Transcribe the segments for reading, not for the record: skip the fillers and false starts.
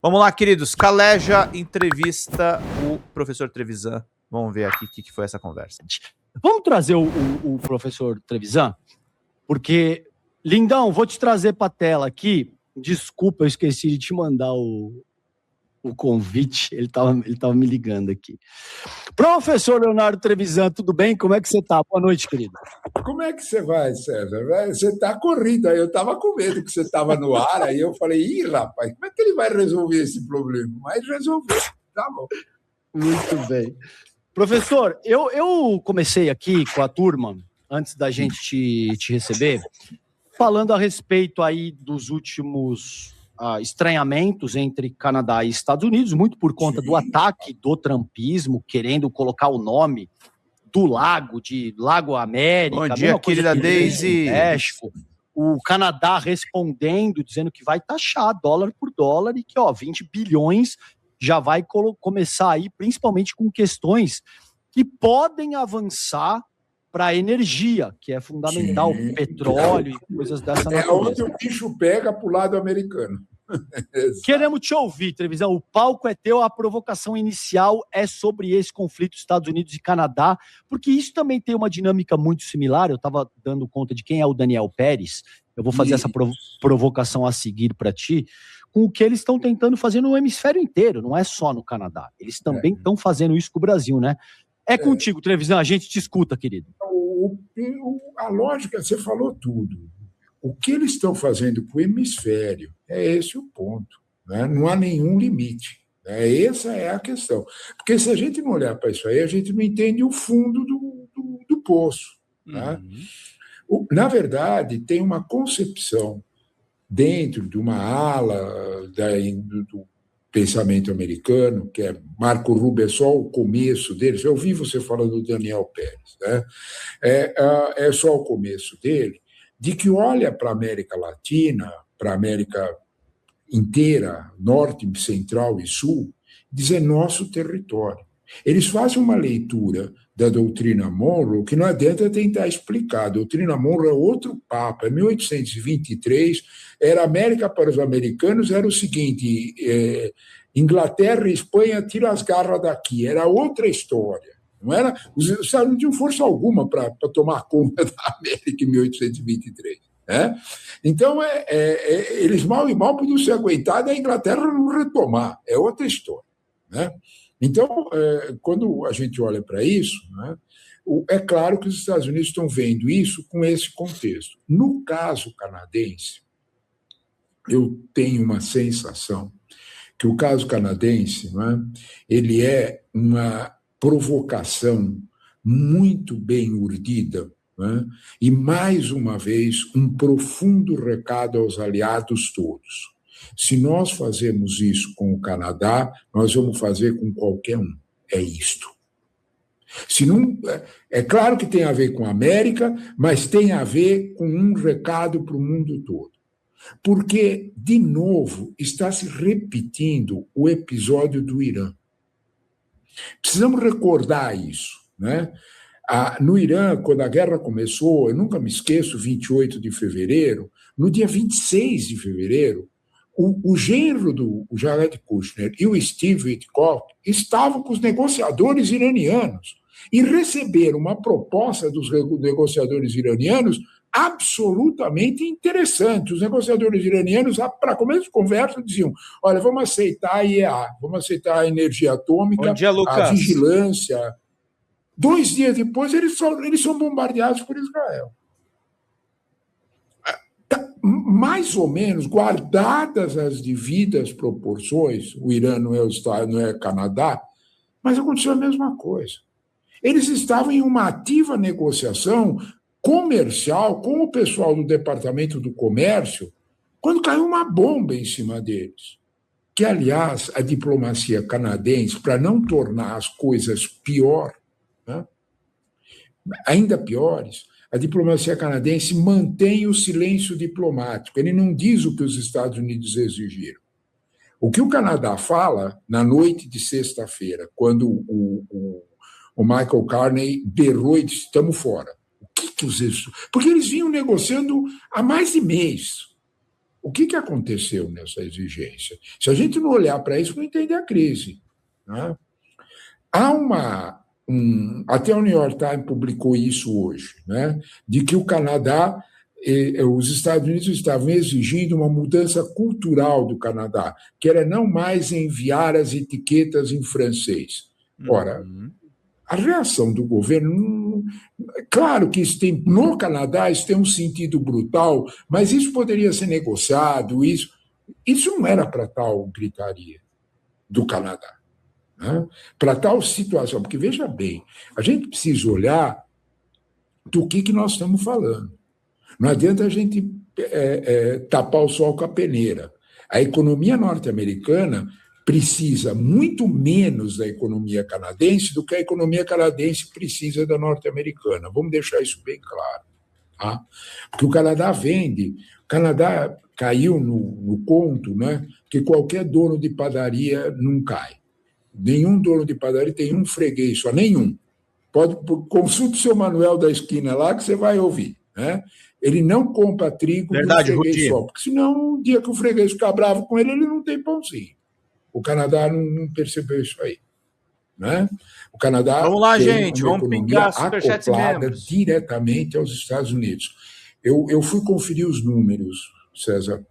Vamos lá, queridos. Caleja entrevista o professor Trevisan. Vamos ver aqui o que foi essa conversa. Vamos trazer o professor Trevisan? Porque, lindão, vou te trazer para a tela aqui. Desculpa, eu esqueci de te mandar o convite. Ele tava me ligando aqui. Professor Leonardo Trevisan, tudo bem? Como é que você tá? Boa noite, querido. Como é que você vai, César? Você está corrido aí. Eu estava com medo que você estava no ar, aí eu falei, ih, rapaz, como é que ele vai resolver esse problema? Mas resolveu, tá bom. Muito bem. Professor, eu comecei aqui com a turma, antes da gente te receber, falando a respeito aí dos últimos estranhamentos entre Canadá e Estados Unidos, muito por conta do ataque do trumpismo, querendo colocar o nome do lago, de Lago América. Bom dia, querida Daisy. México. O Canadá respondendo, dizendo que vai taxar dólar por dólar e que 20 bilhões já vai começar aí, principalmente com questões que podem avançar para a energia, que é fundamental, petróleo e coisas dessa natureza. É onde o bicho pega para o lado americano. Queremos te ouvir, Trevisan. O palco é teu, a provocação inicial é sobre esse conflito Estados Unidos e Canadá, porque isso também tem uma dinâmica muito similar. Eu estava dando conta de quem é o Daniel Pérez. Eu vou fazer essa provocação a seguir para ti, com o que eles estão tentando fazer no hemisfério inteiro, não é só no Canadá. Eles também estão fazendo isso com o Brasil, né? É contigo, Trevisan, a gente te escuta, querido. A lógica, você falou tudo. O que eles estão fazendo com o hemisfério é esse o ponto. Né? Não há nenhum limite. Né? Essa é a questão. Porque se a gente não olhar para isso aí, a gente não entende o fundo do poço. Né? Na verdade, tem uma concepção dentro de uma ala do pensamento americano, que é Marco Rubio, é só o começo dele. Eu ouvi você falando do Daniel Pérez. Né? É só o começo dele, de que olha para a América Latina, para a América inteira, norte, central e sul, dizer nosso território. Eles fazem uma leitura da doutrina Monroe que não adianta tentar explicar. A doutrina Monroe é outro papo. Em 1823, era América para os americanos, era o seguinte, Inglaterra e Espanha tiram as garras daqui. Era outra história. Não era, os Estados Unidos não tinham força alguma para tomar conta da América em 1823. Né? Então, eles mal e mal podiam ser aguentados, a Inglaterra não retomar. É outra história. Né? Então, quando a gente olha para isso, né, é claro que os Estados Unidos estão vendo isso com esse contexto. No caso canadense, eu tenho uma sensação que o caso canadense, né, ele é uma provocação muito bem urdida, né, e, mais uma vez, um profundo recado aos aliados todos. Se nós fazemos isso com o Canadá, nós vamos fazer com qualquer um. É isto. Se não, é claro que tem a ver com a América, mas tem a ver com um recado para o mundo todo. Porque, de novo, está se repetindo o episódio do Irã. Precisamos recordar isso. Né? No Irã, quando a guerra começou, eu nunca me esqueço, 28 de fevereiro, no dia 26 de fevereiro, o genro do Jared Kushner e o Steve Witkoff estavam com os negociadores iranianos e receberam uma proposta dos negociadores iranianos absolutamente interessante. Os negociadores iranianos, para começo de conversa, diziam, olha, vamos aceitar a IEA, vamos aceitar a energia atômica, Bom dia, a vigilância. 2 dias depois, eles são bombardeados por Israel. Mais ou menos, guardadas as devidas proporções, o Irã não é Canadá, mas aconteceu a mesma coisa. Eles estavam em uma ativa negociação comercial com o pessoal do Departamento do Comércio, quando caiu uma bomba em cima deles. Que, aliás, a diplomacia canadense, para não tornar as coisas pior, né, ainda piores, a diplomacia canadense mantém o silêncio diplomático. Ele não diz o que os Estados Unidos exigiram. O que o Canadá fala na noite de sexta-feira, quando o Michael Carney berrou e disse, estamos fora. O que os... Porque eles vinham negociando há mais de mês. O que aconteceu nessa exigência? Se a gente não olhar para isso, não entende a crise. Né? Há até o New York Times publicou isso hoje, né? De que o Canadá, os Estados Unidos estavam exigindo uma mudança cultural do Canadá, que era não mais enviar as etiquetas em francês. Ora, a reação do governo, claro que no Canadá isso tem um sentido brutal, mas isso poderia ser negociado, isso não era para tal gritaria do Canadá. Né? Para tal situação, porque veja bem, a gente precisa olhar do que nós estamos falando. Não adianta a gente tapar o sol com a peneira. A economia norte-americana precisa muito menos da economia canadense do que a economia canadense precisa da norte-americana. Vamos deixar isso bem claro. Tá? Porque o Canadá vende. O Canadá caiu no conto, né, que qualquer dono de padaria não cai. Nenhum dono de padaria tem um freguês só, nenhum. Consulte o seu Manuel da esquina lá que você vai ouvir. Né? Ele não compra trigo de um freguês só, porque senão, um dia que o freguês ficar bravo com ele não tem pãozinho. O Canadá não percebeu isso aí. Né? O Canadá vamos lá, tem gente, uma vamos economia pingar acoplada diretamente aos Estados Unidos. Eu fui conferir os números, César.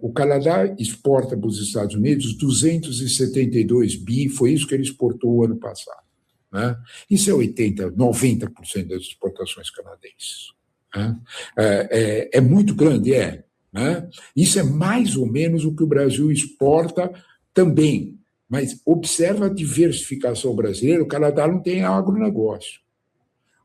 O Canadá exporta para os Estados Unidos 272 bi, foi isso que ele exportou o ano passado. Né? Isso é 90% das exportações canadenses. Né? É muito grande, né? Isso é mais ou menos o que o Brasil exporta também. Mas observa a diversificação brasileira, o Canadá não tem agronegócio.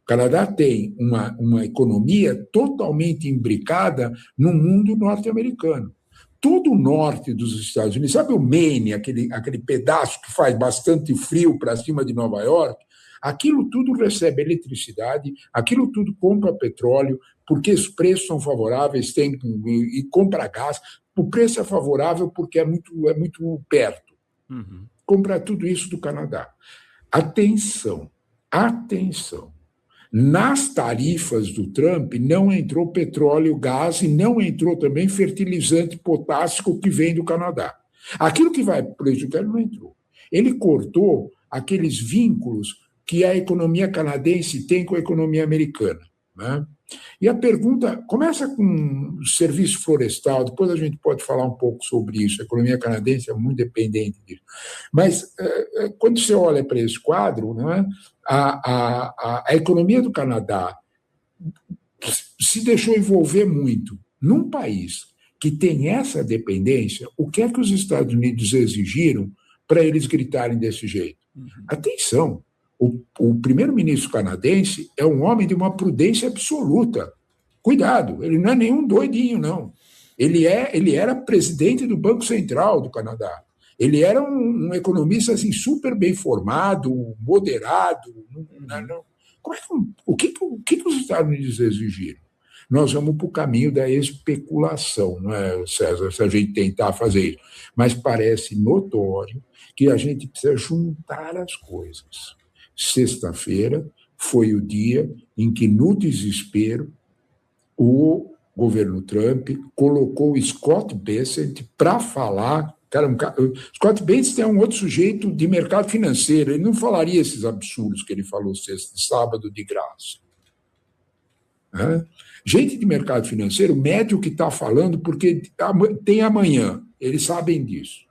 O Canadá tem uma economia totalmente imbricada no mundo norte-americano. Todo o norte dos Estados Unidos, sabe o Maine, aquele pedaço que faz bastante frio para cima de Nova York? Aquilo tudo recebe eletricidade, aquilo tudo compra petróleo, porque os preços são favoráveis, e compra gás. O preço é favorável porque é muito perto. Uhum. Compra tudo isso do Canadá. Atenção. Nas tarifas do Trump não entrou petróleo, gás e não entrou também fertilizante potássico que vem do Canadá. Aquilo que vai prejudicar não entrou. Ele cortou aqueles vínculos que a economia canadense tem com a economia americana. Né? E a pergunta começa com o serviço florestal, depois a gente pode falar um pouco sobre isso, a economia canadense é muito dependente disso. Mas quando você olha para esse quadro, né, a economia do Canadá se deixou envolver muito. Num país que tem essa dependência, o que é que os Estados Unidos exigiram para eles gritarem desse jeito? Atenção! O primeiro-ministro canadense é um homem de uma prudência absoluta. Cuidado, ele não é nenhum doidinho, não. Ele era presidente do Banco Central do Canadá. Ele era um economista assim, super bem formado, moderado. O que os Estados Unidos exigiram? Nós vamos para o caminho da especulação, não é, César, se a gente tentar fazer isso. Mas parece notório que a gente precisa juntar as coisas. Sexta-feira foi o dia em que, no desespero, o governo Trump colocou o Scott Bessent para falar. Scott Bessent é um outro sujeito de mercado financeiro, ele não falaria esses absurdos que ele falou sábado de graça. Gente de mercado financeiro mede o que está falando porque tem amanhã, eles sabem disso.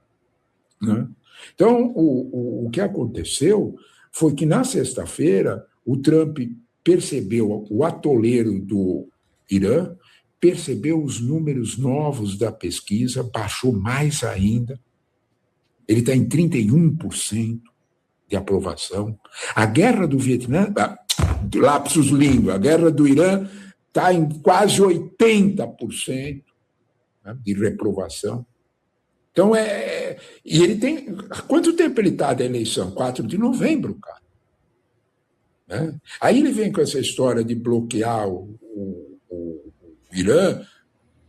Né? Então, o que aconteceu foi que, na sexta-feira, o Trump percebeu o atoleiro do Irã, percebeu os números novos da pesquisa, baixou mais ainda. Ele está em 31% de aprovação. A guerra do Vietnã, lapsus língua, a guerra do Irã está em quase 80%, né, de reprovação. Então, e ele tem... Quanto tempo ele está da eleição? 4 de novembro, cara. Né? Aí ele vem com essa história de bloquear o Irã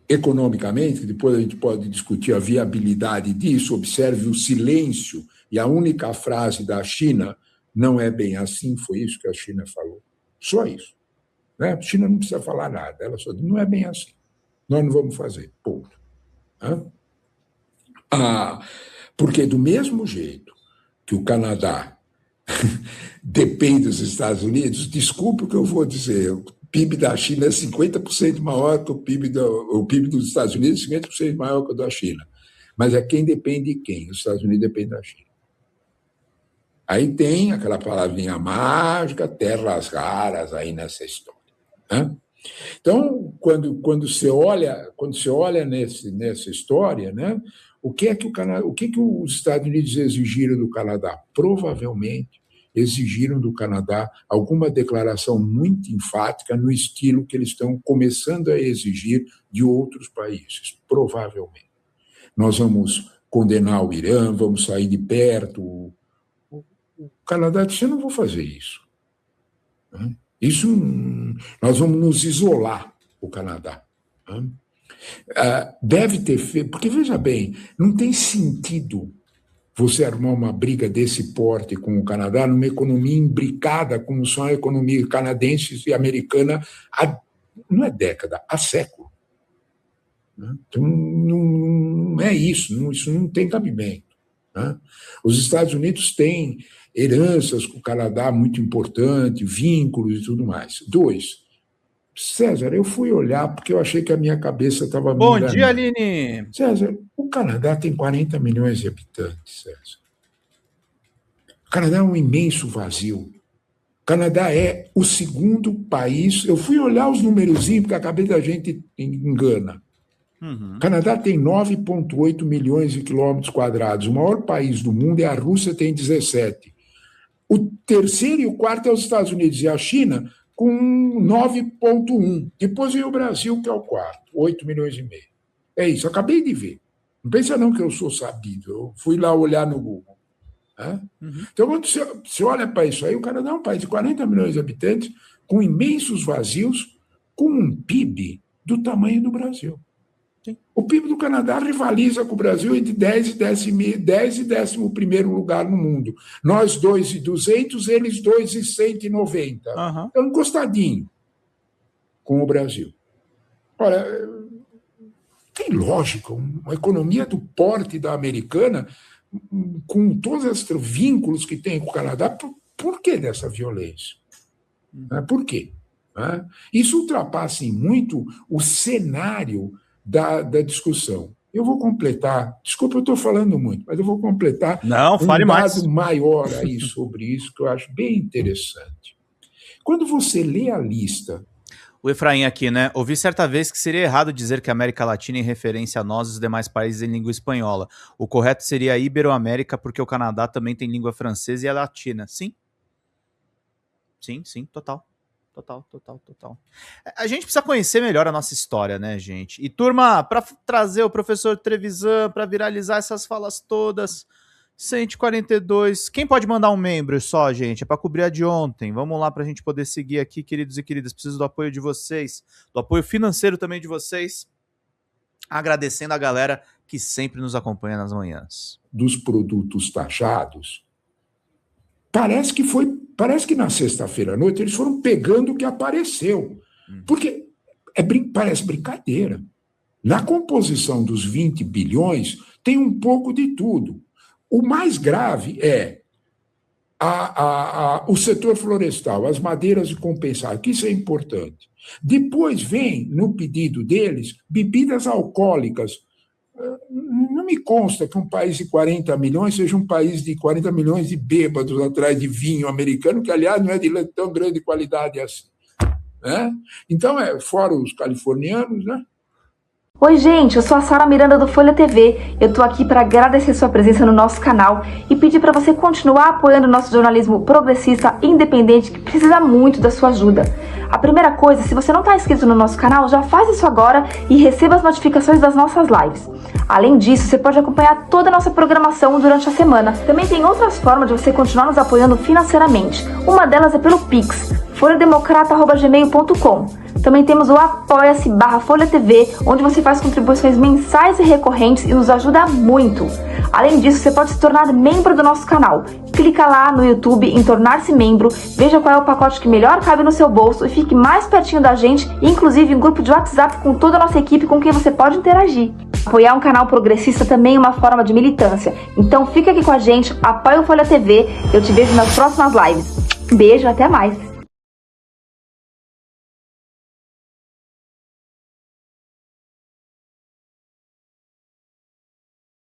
economicamente, depois a gente pode discutir a viabilidade disso, observe o silêncio, e a única frase da China, não é bem assim, foi isso que a China falou. Só isso. Né? A China não precisa falar nada, ela só diz, não é bem assim. Nós não vamos fazer, ponto. Porque do mesmo jeito que o Canadá depende dos Estados Unidos, desculpe o que eu vou dizer, o PIB da China é 50% maior que o PIB dos Estados Unidos, 50% maior que o da China. Mas é quem depende de quem? Os Estados Unidos dependem da China. Aí tem aquela palavrinha mágica, terras raras aí nessa história. Né? Então, quando você olha nessa história, né, o que os Estados Unidos exigiram do Canadá? Provavelmente exigiram do Canadá alguma declaração muito enfática no estilo que eles estão começando a exigir de outros países, provavelmente. Nós vamos condenar o Irã, vamos sair de perto. O Canadá disse, eu não vou fazer isso. Isso, nós vamos nos isolar, o Canadá. Deve ter feito, porque veja bem, não tem sentido você armar uma briga desse porte com o Canadá numa economia imbricada como são a economia canadense e americana não é década, há século. Então, não é isso não tem cabimento. Os Estados Unidos têm heranças com o Canadá muito importantes, vínculos e tudo mais. 2, César, eu fui olhar porque eu achei que a minha cabeça estava... Bom dia, Aline! César, o Canadá tem 40 milhões de habitantes, César. O Canadá é um imenso vazio. O Canadá é o segundo país... Eu fui olhar os numerozinhos, porque a cabeça da gente engana. O Canadá tem 9,8 milhões de quilômetros quadrados. O maior país do mundo é a Rússia, tem 17. O terceiro e o quarto é os Estados Unidos e a China, com 9,1. Depois vem o Brasil, que é o quarto, 8 milhões e meio. É isso, acabei de ver. Não pensa não que eu sou sabido, eu fui lá olhar no Google. Então, quando você olha para isso aí, o Canadá é um país de 40 milhões de habitantes, com imensos vazios, com um PIB do tamanho do Brasil. Sim. O PIB do Canadá rivaliza com o Brasil entre 10 e 11º lugar no mundo. Nós 2,200, eles 2,190. Então, encostadinho com o Brasil. Ora, tem lógica, uma economia do porte da americana, com todos os vínculos que tem com o Canadá, por que dessa violência? Por quê? Isso ultrapassa em muito o cenário da discussão. Eu vou completar, desculpa, eu estou falando muito, mas eu vou completar um dado maior aí sobre isso, que eu acho bem interessante. Quando você lê a lista... O Efraim aqui, né? Ouvi certa vez que seria errado dizer que a América Latina é em referência a nós e os demais países em língua espanhola. O correto seria a Iberoamérica, porque o Canadá também tem língua francesa e a latina. Sim. Sim, total. Total. A gente precisa conhecer melhor a nossa história, né, gente? E, turma, para trazer o professor Trevisan, para viralizar essas falas todas, 142. Quem pode mandar um membro só, gente? É para cobrir a de ontem. Vamos lá para a gente poder seguir aqui, queridos e queridas. Preciso do apoio de vocês, do apoio financeiro também de vocês. Agradecendo a galera que sempre nos acompanha nas manhãs. Dos produtos taxados, parece que na sexta-feira à noite eles foram pegando o que apareceu. Porque parece brincadeira. Na composição dos 20 bilhões tem um pouco de tudo. O mais grave é o setor florestal, as madeiras de compensar, que isso é importante. Depois vem, no pedido deles, bebidas alcoólicas. Não me consta que um país de 40 milhões seja um país de 40 milhões de bêbados atrás de vinho americano, que, aliás, não é de tão grande qualidade assim. Né? Então, fora os californianos, né? Oi, gente, eu sou a Sara Miranda do Folha TV. Eu tô aqui para agradecer sua presença no nosso canal e pedir para você continuar apoiando o nosso jornalismo progressista independente, que precisa muito da sua ajuda. A primeira coisa, se você não está inscrito no nosso canal, já faz isso agora e receba as notificações das nossas lives. Além disso, você pode acompanhar toda a nossa programação durante a semana. Também tem outras formas de você continuar nos apoiando financeiramente. Uma delas é pelo Pix, folhademocrata@gmail.com. Também temos o apoia-se/Folha TV, onde você faz contribuições mensais e recorrentes e nos ajuda muito. Além disso, você pode se tornar membro do nosso canal. Clica lá no YouTube em tornar-se membro, veja qual é o pacote que melhor cabe no seu bolso e fique mais pertinho da gente, inclusive em grupo de WhatsApp com toda a nossa equipe com quem você pode interagir. Apoiar um canal progressista também é uma forma de militância, então fica aqui com a gente, apoia o Folha TV, eu te vejo nas próximas lives. Beijo, até mais!